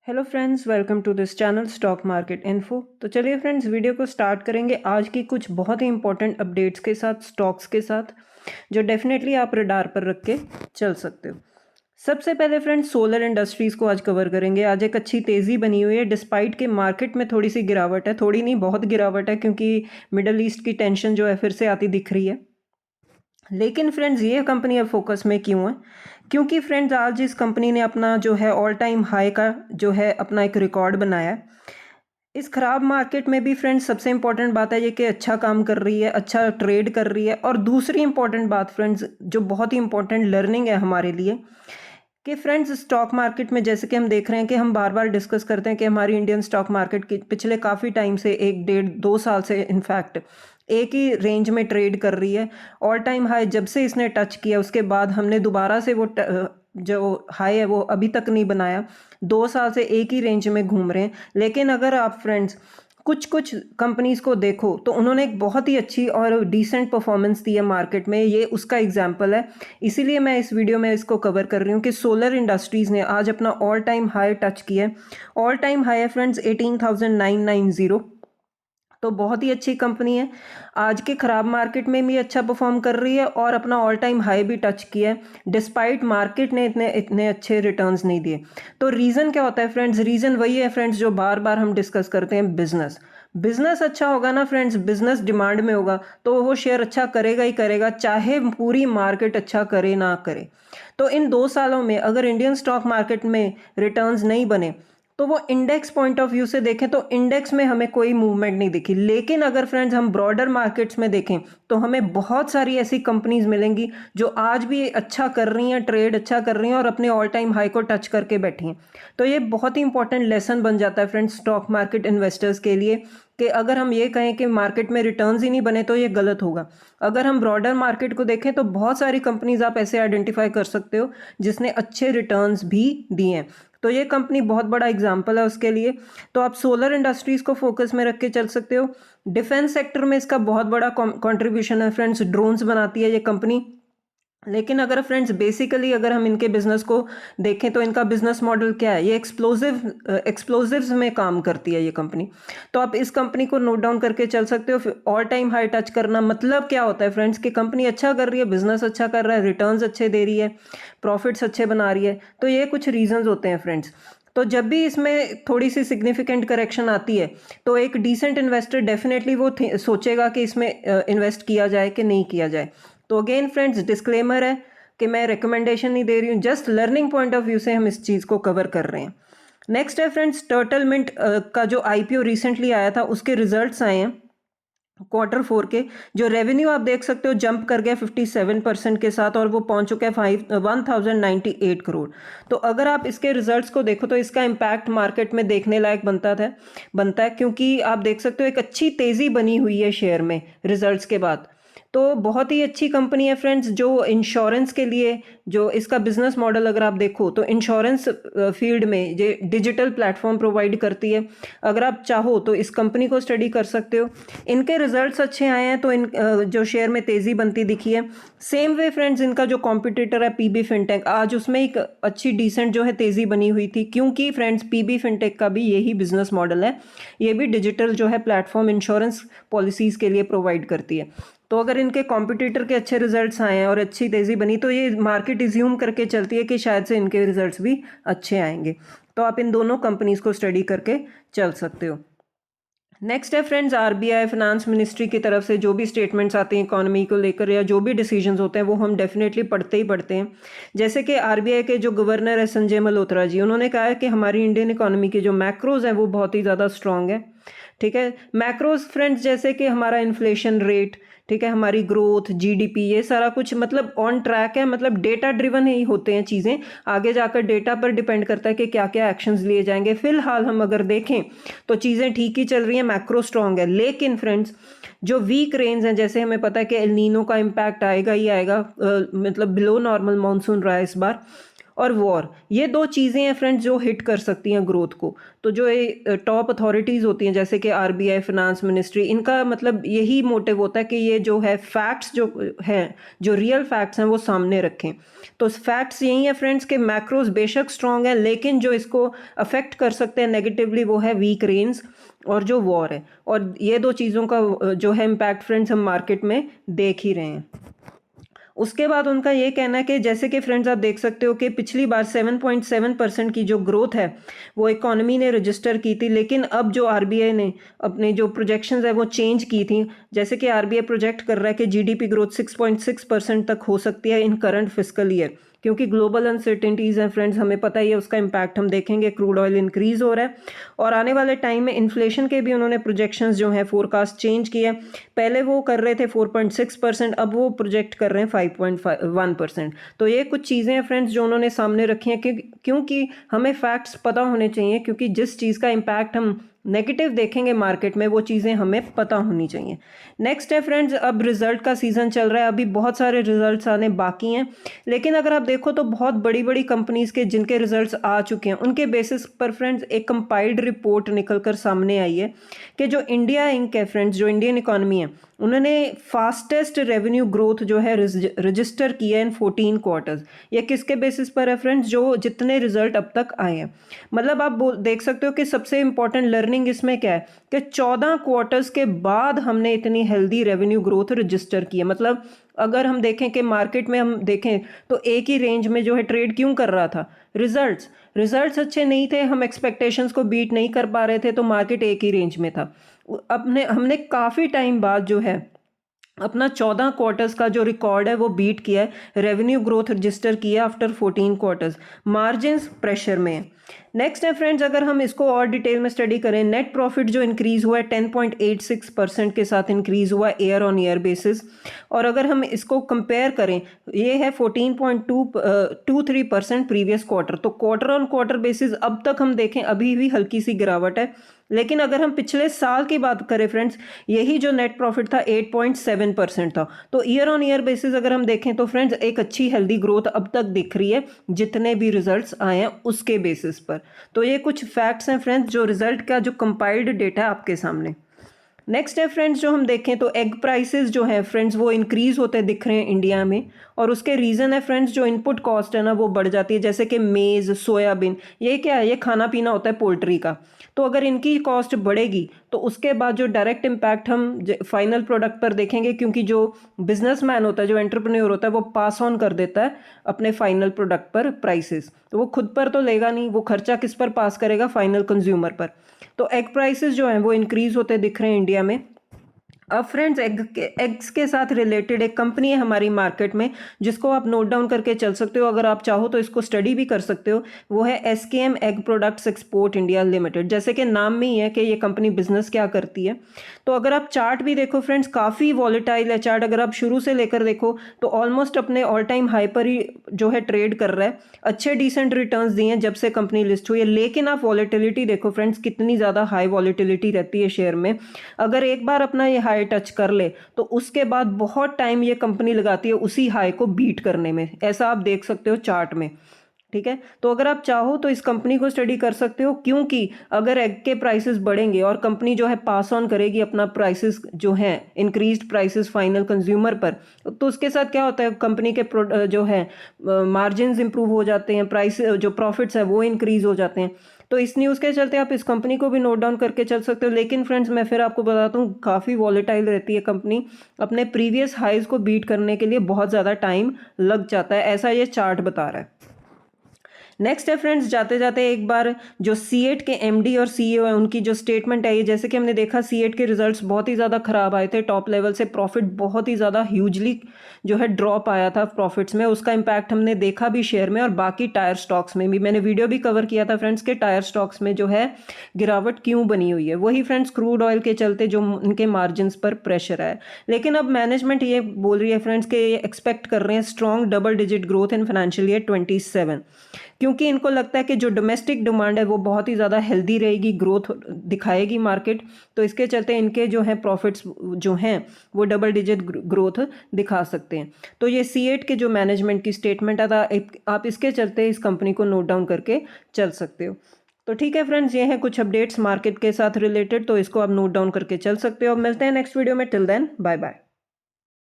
Hello friends, welcome to this channel stock market info. तो चलिए friends, video को start करेंगे आज की कुछ बहुत ही इंपॉर्टेंट अपडेट्स के साथ, स्टॉक्स के साथ, जो डेफिनेटली आप रडार पर रख के चल सकते हो। सबसे पहले फ्रेंड्स, सोलर इंडस्ट्रीज़ को आज कवर करेंगे। आज एक अच्छी तेज़ी बनी हुई है डिस्पाइट के मार्केट में थोड़ी सी गिरावट है, थोड़ी नहीं बहुत गिरावट है, क्योंकि मिडल ईस्ट की टेंशन जो है फिर से आती दिख रही है। लेकिन फ्रेंड्स, ये कंपनी अब फोकस में क्यों है? क्योंकि फ्रेंड्स, आज इस कंपनी ने अपना जो है ऑल टाइम हाई का जो है अपना एक रिकॉर्ड बनाया है। इस खराब मार्केट में भी फ्रेंड्स सबसे इंपॉर्टेंट बात है ये कि अच्छा काम कर रही है, अच्छा ट्रेड कर रही है। और दूसरी इंपॉर्टेंट बात फ्रेंड्स, जो बहुत ही इंपॉर्टेंट लर्निंग है हमारे लिए, कि फ्रेंड्स स्टॉक मार्केट में जैसे कि हम देख रहे हैं कि हम बार बार डिस्कस करते हैं कि हमारी इंडियन स्टॉक मार्केट की पिछले काफ़ी टाइम से, एक डेढ़ दो साल से इनफैक्ट एक ही रेंज में ट्रेड कर रही है। ऑल टाइम हाई जब से इसने टच किया उसके बाद हमने दोबारा से वो जो हाई है वो अभी तक नहीं बनाया। 2 साल से एक ही रेंज में घूम रहे हैं। लेकिन अगर आप फ्रेंड्स कुछ कुछ कंपनीज को देखो तो उन्होंने एक बहुत ही अच्छी और डिसेंट परफॉर्मेंस दी है मार्केट में, ये उसका एग्जाम्पल है। इसीलिए मैं इस वीडियो में इसको कवर कर रही हूँ कि सोलर इंडस्ट्रीज़ ने आज अपना ऑल टाइम हाई टच किया है। ऑल टाइम हाई है फ्रेंड्स 18,990। तो बहुत ही अच्छी कंपनी है, आज के ख़राब मार्केट में भी अच्छा परफॉर्म कर रही है और अपना ऑल टाइम हाई भी टच किया है डिस्पाइट मार्केट ने इतने इतने अच्छे रिटर्न्स नहीं दिए। तो रीज़न क्या होता है फ्रेंड्स? रीज़न वही है फ्रेंड्स जो बार बार हम डिस्कस करते हैं, बिजनेस। बिजनेस अच्छा होगा ना फ्रेंड्स, बिजनेस डिमांड में होगा तो वो शेयर अच्छा करेगा ही करेगा, चाहे पूरी मार्केट अच्छा करे ना करे। तो इन 2 सालों में अगर इंडियन स्टॉक मार्केट में रिटर्न्स नहीं बने तो वो इंडेक्स पॉइंट ऑफ व्यू से देखें तो इंडेक्स में हमें कोई मूवमेंट नहीं दिखी। लेकिन अगर फ्रेंड्स हम ब्रॉडर मार्केट्स में देखें तो हमें बहुत सारी ऐसी कंपनीज मिलेंगी जो आज भी अच्छा कर रही हैं, ट्रेड अच्छा कर रही हैं और अपने ऑल टाइम हाई को टच करके बैठी हैं। तो ये बहुत ही इंपॉर्टेंट लेसन बन जाता है फ्रेंड्स स्टॉक मार्केट इन्वेस्टर्स के लिए, कि अगर हम ये कहें कि मार्केट में रिटर्न्स ही नहीं बने तो ये गलत होगा। अगर हम ब्रॉडर मार्केट को देखें तो बहुत सारी कंपनीज आप ऐसे आइडेंटिफाई कर सकते हो जिसने अच्छे रिटर्न्स भी दिए हैं। तो ये कंपनी बहुत बड़ा एग्जाम्पल है उसके लिए। तो आप सोलर इंडस्ट्रीज़ को फोकस में रख के चल सकते हो। डिफेंस सेक्टर में इसका बहुत बड़ा कंट्रीब्यूशन है फ्रेंड्स, ड्रोन्स बनाती है ये कंपनी। लेकिन अगर फ्रेंड्स बेसिकली अगर हम इनके बिजनेस को देखें तो इनका बिजनेस मॉडल क्या है? ये एक्सप्लोजिव्स में काम करती है ये कंपनी। तो आप इस कंपनी को नोट डाउन करके चल सकते हो। ऑल टाइम हाई टच करना मतलब क्या होता है फ्रेंड्स? कि कंपनी अच्छा कर रही है, बिजनेस अच्छा कर रहा है, रिटर्न्स अच्छे दे रही है, प्रॉफिट्स अच्छे बना रही है। तो ये कुछ रीजंस होते हैं फ्रेंड्स। तो जब भी इसमें थोड़ी सी सिग्निफिकेंट करेक्शन आती है तो एक डिसेंट इन्वेस्टर डेफिनेटली वो सोचेगा कि इसमें इन्वेस्ट किया जाए कि नहीं किया जाए। तो अगेन फ्रेंड्स, डिस्क्लेमर है कि मैं रिकमेंडेशन नहीं दे रही हूँ, just learning point of view से हम इस चीज़ को कवर कर रहे हैं। नेक्स्ट है फ्रेंड्स, टर्टल मिंट का जो आईपीओ रिसेंटली आया था उसके रिजल्ट्स आए हैं Q4 के। जो रेवेन्यू आप देख सकते हो जंप कर गया 57% के साथ और वो पहुंच चुका है 1098 करोड़। तो अगर आप इसके रिजल्ट्स को देखो तो इसका इम्पैक्ट मार्केट में देखने लायक बनता है, क्योंकि आप देख सकते हो एक अच्छी तेज़ी बनी हुई है शेयर में रिजल्ट्स के बाद। तो बहुत ही अच्छी कंपनी है फ्रेंड्स, जो इंश्योरेंस के लिए, जो इसका बिजनेस मॉडल अगर आप देखो तो इंश्योरेंस फील्ड में ये डिजिटल प्लेटफॉर्म प्रोवाइड करती है। अगर आप चाहो तो इस कंपनी को स्टडी कर सकते हो। इनके रिजल्ट्स अच्छे आए हैं तो जो शेयर में तेज़ी बनती दिखी है। सेम वे फ्रेंड्स, इनका जो कॉम्पिटिटर है पीबी फिनटेक, आज उसमें एक अच्छी डिसेंट जो है तेज़ी बनी हुई थी, क्योंकि फ्रेंड्स पीबी फिनटेक का भी यही बिजनेस मॉडल है। ये भी डिजिटल जो है प्लेटफॉर्म इंश्योरेंस पॉलिसीज़ के लिए प्रोवाइड करती है। तो अगर इनके कॉम्पिटिटर के अच्छे रिजल्ट्स आए हैं और अच्छी तेज़ी बनी तो ये मार्केट इज्यूम करके चलती है कि शायद से इनके रिजल्ट्स भी अच्छे आएंगे। तो आप इन दोनों कंपनीज को स्टडी करके चल सकते हो। नेक्स्ट है फ्रेंड्स, आरबीआई फाइनेंस मिनिस्ट्री की तरफ से जो भी स्टेटमेंट्स आते हैं इकोनॉमी को लेकर या जो भी डिसीजंस होते हैं वो हम डेफिनेटली पढ़ते हैं। जैसे कि आरबीआई के जो गवर्नर है संजय मल्होत्रा जी, उन्होंने कहा है कि हमारी इंडियन इकोनॉमी के जो मैक्रोज हैं वो बहुत ही ज़्यादा स्ट्रॉन्ग है। ठीक है, मैक्रोज फ्रेंड्स जैसे कि हमारा इन्फ्लेशन रेट, ठीक है, हमारी ग्रोथ, जीडीपी, ये सारा कुछ मतलब ऑन ट्रैक है। मतलब डेटा ड्रिवन ही होते हैं चीज़ें, आगे जाकर डेटा पर डिपेंड करता है कि क्या क्या एक्शंस लिए जाएंगे। फिलहाल हम अगर देखें तो चीज़ें ठीक ही चल रही हैं, मैक्रो स्ट्रॉन्ग है। लेकिन फ्रेंड्स जो वीक रेंज हैं, जैसे हमें पता है कि एल नीनो का इम्पैक्ट आएगा ही आएगा, मतलब बिलो नॉर्मल मानसून रहा है इस बार। और वॉर, ये दो चीज़ें हैं फ्रेंड्स जो हिट कर सकती हैं ग्रोथ को। तो जो ये टॉप अथॉरिटीज़ होती हैं जैसे कि आरबीआई, फाइनेंस मिनिस्ट्री, इनका मतलब यही मोटिव होता है कि ये जो है फैक्ट्स जो हैं, जो रियल फैक्ट्स हैं वो सामने रखें। तो फैक्ट्स यही है फ्रेंड्स कि मैक्रोज बेशक स्ट्रॉन्ग है, लेकिन जो इसको अफेक्ट कर सकते हैं नेगेटिवली वो है वीक रेंज और जो वॉर है। और ये दो चीज़ों का जो है इम्पैक्ट फ्रेंड्स हम मार्केट में देख ही रहे हैं। उसके बाद उनका ये कहना है कि जैसे कि फ्रेंड्स आप देख सकते हो कि पिछली बार 7.7% की जो ग्रोथ है वो इकोनॉमी ने रजिस्टर की थी, लेकिन अब जो आरबीआई ने अपने जो प्रोजेक्शंस है वो चेंज की थी। जैसे कि आरबीआई प्रोजेक्ट कर रहा है कि जीडीपी ग्रोथ 6.6% तक हो सकती है इन करंट फिस्कल ईयर, क्योंकि ग्लोबल अनसर्टेनिटीज़ हैं फ्रेंड्स, हमें पता ही है उसका इम्पैक्ट हम देखेंगे। क्रूड ऑयल इंक्रीज़ हो रहा है और आने वाले टाइम में इन्फ्लेशन के भी उन्होंने प्रोजेक्शंस जो हैं फोरकास्ट चेंज किए। पहले वो कर रहे थे 4.6%, अब वो प्रोजेक्ट कर रहे हैं 5.1%। तो ये कुछ चीज़ें हैं फ्रेंड्स जो उन्होंने सामने रखी हैं क्योंकि हमें फैक्ट्स पता होने चाहिए, क्योंकि जिस चीज़ का इम्पैक्ट हम नेगेटिव देखेंगे मार्केट में वो चीज़ें हमें पता होनी चाहिए। नेक्स्ट है फ्रेंड्स, अब रिजल्ट का सीज़न चल रहा है, अभी बहुत सारे रिजल्ट्स आने बाकी हैं, लेकिन अगर आप देखो तो बहुत बड़ी बड़ी कंपनीज़ के जिनके रिजल्ट्स आ चुके हैं उनके बेसिस पर फ्रेंड्स एक कंपाइल्ड रिपोर्ट निकल कर सामने आई है कि जो इंडिया इंक है फ्रेंड्स, जो इंडियन इकॉनमी है, उन्होंने फास्टेस्ट रेवेन्यू ग्रोथ जो है रजिस्टर किया इन 14 क्वार्टर्स। ये किसके बेसिस पर है फ्रेंड्स? जो जितने रिजल्ट अब तक आए हैं। मतलब आप देख सकते हो कि सबसे इंपॉर्टेंट लर्निंग इसमें क्या है कि 14 क्वार्टर्स के बाद हमने इतनी हेल्दी रेवेन्यू ग्रोथ रजिस्टर की है। मतलब अगर हम देखें कि मार्केट में हम देखें तो एक ही रेंज में जो है ट्रेड क्यों कर रहा था? रिजल्ट्स अच्छे नहीं थे, हम एक्सपेक्टेशंस को बीट नहीं कर पा रहे थे, तो मार्केट एक ही रेंज में था। हमने काफ़ी टाइम बाद जो है अपना 14 क्वार्टर्स का जो रिकॉर्ड है वो बीट किया है, रेवेन्यू ग्रोथ रजिस्टर किया आफ्टर 14 क्वार्टर्स। मार्जिन्स प्रेशर में है। नेक्स्ट है फ्रेंड्स, अगर हम इसको और डिटेल में स्टडी करें, नेट प्रॉफिट जो इंक्रीज हुआ है 10.86% के साथ इंक्रीज हुआ ईयर ऑन ईयर बेसिस। और अगर हम इसको कंपेयर करें, ये है 14.23% प्रीवियस क्वार्टर। तो क्वार्टर ऑन क्वार्टर बेसिस अब तक हम देखें अभी भी हल्की सी गिरावट है, लेकिन अगर हम पिछले साल की बात करें फ्रेंड्स, यही जो नेट प्रॉफिट था 8.7% था। तो ईयर ऑन ईयर बेसिस अगर हम देखें तो फ्रेंड्स एक अच्छी हेल्दी ग्रोथ अब तक दिख रही है जितने भी रिजल्ट्स आए हैं उसके बेसिस पर। तो ये कुछ फैक्ट्स हैं फ्रेंड्स जो रिजल्ट का जो कंपाइल्ड डेटा है आपके सामने। नेक्स्ट है फ्रेंड्स, जो हम देखें तो एग प्राइसेस जो है फ्रेंड्स वो इंक्रीज होते दिख रहे हैं इंडिया में, और उसके रीज़न है फ्रेंड्स जो इनपुट कॉस्ट है ना वो बढ़ जाती है, जैसे कि मेज़, सोयाबीन, ये क्या है? ये खाना पीना होता है पोल्ट्री का। तो अगर इनकी कॉस्ट बढ़ेगी तो उसके बाद जो डायरेक्ट इम्पैक्ट हम फाइनल प्रोडक्ट पर देखेंगे, क्योंकि जो बिजनेसमैन होता है, जो एंटरप्रेन्योर होता है, वो पास ऑन कर देता है अपने फाइनल प्रोडक्ट पर प्राइसेस। तो वो खुद पर तो लेगा नहीं, वो खर्चा किस पर पास करेगा? फाइनल कंज्यूमर पर। तो एग प्राइसेस जो हैं वो इंक्रीज होते दिख रहे हैं इंडिया में। अब फ्रेंड्स एग्स के साथ रिलेटेड एक कंपनी है हमारी मार्केट में जिसको आप नोट डाउन करके चल सकते हो, अगर आप चाहो तो इसको स्टडी भी कर सकते हो। वो है SKM egg products export India limited. जैसे कि नाम में ही है कि ये कंपनी बिजनेस क्या करती है। तो अगर आप चार्ट भी देखो फ्रेंड्स, काफ़ी वॉलेटाइल है चार्ट। अगर आप शुरू से लेकर देखो तो ऑलमोस्ट अपने ऑल टाइम हाई पर ही जो है ट्रेड कर रहा है। अच्छे डिसेंट रिटर्न्स दिए हैं जब से कंपनी लिस्ट हुई है, लेकिन आप वॉलेटिलिटी देखो फ्रेंड्स, कितनी ज़्यादा हाई वॉलेटिलिटी रहती है शेयर में। अगर एक बार अपना ये हाई टच कर ले तो उसके बाद बहुत टाइम ये कंपनी लगाती है उसी हाई को बीट करने में। ऐसा आप देख सकते हो चार्ट में, ठीक है। तो अगर आप चाहो तो इस कंपनी को स्टडी कर सकते हो, क्योंकि अगर एग के प्राइसेस बढ़ेंगे और कंपनी जो है पास ऑन करेगी अपना प्राइसेस जो है इंक्रीज्ड प्राइसेस फाइनल कंज्यूमर पर, तो उसके साथ क्या होता है? कंपनी के जो है मार्जिन्स इंप्रूव हो जाते हैं, प्राइस जो प्रॉफिट्स है वो इंक्रीज हो जाते हैं। तो इस न्यूज़ के चलते आप इस कंपनी को भी नोट डाउन करके चल सकते हो। लेकिन फ्रेंड्स मैं फिर आपको बताता हूँ, काफ़ी वॉलेटाइल रहती है कंपनी, अपने प्रीवियस हाइज को बीट करने के लिए बहुत ज़्यादा टाइम लग जाता है, ऐसा ये चार्ट बता रहा है। नेक्स्ट है फ्रेंड्स, जाते जाते एक बार जो सीएट के एमडी और सीईओ है उनकी जो स्टेटमेंट है, जैसे कि हमने देखा सीएट के रिजल्ट्स बहुत ही ज़्यादा खराब आए थे, टॉप लेवल से प्रॉफिट बहुत ही ज़्यादा ह्यूजली जो है ड्रॉप आया था प्रॉफिट्स में। उसका इम्पैक्ट हमने देखा भी शेयर में, और बाकी टायर स्टॉक्स में भी मैंने वीडियो भी कवर किया था फ्रेंड्स के टायर स्टॉक्स में जो है गिरावट क्यों बनी हुई है। वही फ्रेंड्स क्रूड ऑयल के चलते जो उनके मार्जिन पर प्रेशर है। लेकिन अब मैनेजमेंट ये बोल रही है फ्रेंड्स कि ये एक्सपेक्ट कर रहे हैं strong double digit growth in financial year 27। क्योंकि इनको लगता है कि जो डोमेस्टिक डिमांड है वो बहुत ही ज़्यादा हेल्दी रहेगी, ग्रोथ दिखाएगी मार्केट, तो इसके चलते इनके जो हैं प्रॉफिट्स जो हैं वो डबल डिजिट ग्रोथ दिखा सकते हैं। तो ये C8 के जो मैनेजमेंट की स्टेटमेंट आता आप इसके चलते इस कंपनी को नोट डाउन करके चल सकते हो। तो ठीक है फ्रेंड्स, ये हैं कुछ अपडेट्स मार्केट के साथ रिलेटेड, तो इसको आप नोट डाउन करके चल सकते हो। अब मिलते हैं नेक्स्ट वीडियो में, टिल देन बाय बाय।